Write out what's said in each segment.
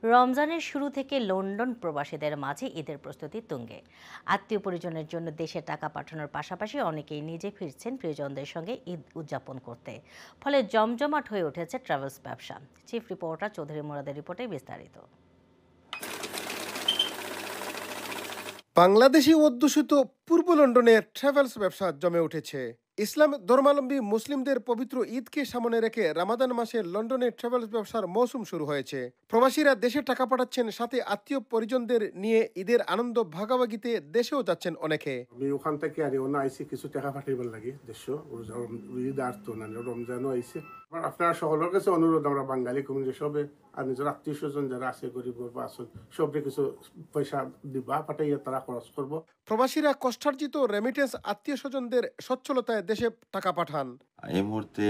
রমজানের শুরু থেকে লন্ডন প্রবাসীদের মাঝে ঈদের প্রস্তুতি তুঙ্গে। আত্মীয় পরিজনের জন্য দেশে টাকা পাঠানোর পাশাপাশি অনেকেই নিজে ফিরছেন প্রিয়জনদের সঙ্গে ঈদ উদযাপন করতে। ফলে জমজমাট হয়ে উঠেছে ট্রাভেলস ব্যবসা। চিফ রিপোর্টার চৌধুরী মুরাদের রিপোর্টে বিস্তারিত। বাংলাদেশি অধ্যুষিত পূর্ব লন্ডনে ট্রাভেলস ব্যবসা জমে উঠেছে। ইসলাম ধর্মাবলম্বী মুসলিমদের পবিত্র ঈদকে সামনে রেখে রামাদান মাসে লন্ডনে ট্রাভেলস ব্যবসার মৌসুম শুরু হয়েছে। প্রবাসীরা দেশে টাকা পাঠাচ্ছেন, সাথে আত্মীয় পরিজনদের নিয়ে ঈদের আনন্দ ভাগাভাগিতে দেশেও যাচ্ছেন অনেকে। আমি ওখান থেকে আর অন্য আইসি কিছু টাকা পাঠাইবার লাগে দেশ ঈদ আর তো না রমজানও আইসে। আপনার সকলের কাছে অনুরোধ, আমরা বাঙালি কমিউনিটি সবে আর নিজের আত্মীয় স্বজন যারা আছে গরিব বা আসুন সবরে কিছু পয়সা দিবা পাঠাইয়া তারা খরচ করবো। প্রবাসীরা কষ্টার্জিত রেমিটেন্স আত্মীয় স্বজনদের সচ্ছলতায় দেশে টাকা পাঠান। এই মুহূর্তে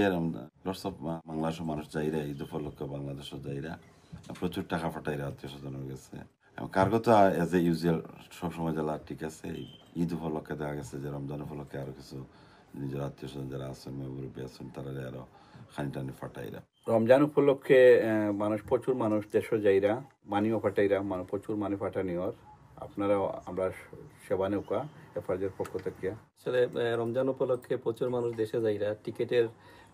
লটস অফ বাংলাদেশের মানুষ যাইরা ঈদ উপলক্ষে বাংলাদেশও যাইরা প্রচুর টাকা পাঠাইরা আত্মীয় স্বজনের গেছে। কার্গো তো এজ এ ইউজুয়াল সবসময় জেলা ঠিক আছে। ঈদ উপলক্ষে দেখা গেছে যে রমজান উপলক্ষে আরো কিছু নিজের আত্মীয় স্বজন যারা আছেন মুরব্বী আছেন তারা আরো খানি টানি ফাটাইরা। রমজান উপলক্ষে প্রচুর মানুষ দেশ যাইরা মানিও ফাটাইরা প্রচুর মানি ফাটানিওর আপনারাও আমরা সেবা নৌকা এফআরজের পক্ষ থেকে আসলে রমজান উপলক্ষে প্রচুর মানুষ দেশে যাইরা টিকিটের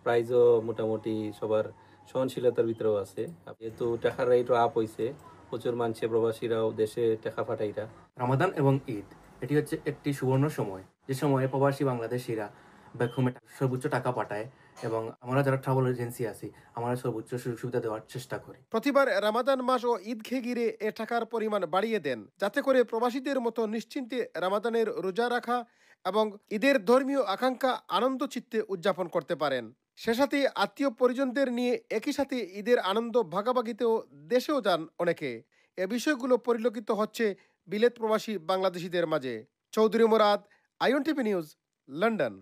প্রাইসও মোটামুটি সবার সহনশীলতার ভিতরেও আছে। যেহেতু টাকার রেটও আপ হয়েছে, প্রচুর মানুষে প্রবাসীরাও দেশে টাকা ফাটাইরা। রমাদান এবং ঈদ এটি হচ্ছে একটি সুবর্ণ সময়, যে সময়ে প্রবাসী বাংলাদেশিরা বেকহোমে সর্বোচ্চ টাকা পাঠায় এবং আমরা যারা ট্রাভেল এজেন্সি আছি আমরা সর্বোচ্চ সুযোগ সুবিধা দেওয়ার চেষ্টা করি। প্রতিবার রামাদান মাস ও ঈদকে ঘিরে এ টাকার পরিমাণ বাড়িয়ে দেন, যাতে করে প্রবাসীদের মতো নিশ্চিন্তে রামাদানের রোজা রাখা এবং ঈদের ধর্মীয় আকাঙ্ক্ষা আনন্দ চিত্তে উদযাপন করতে পারেন। সে সাথে আত্মীয় পরিজনদের নিয়ে একই সাথে ঈদের আনন্দ ভাগাভাগিতেও দেশেও যান অনেকে। এ বিষয়গুলো পরিলক্ষিত হচ্ছে বিলেত প্রবাসী বাংলাদেশিদের মাঝে। Chowdhury Murad, INTV news, London.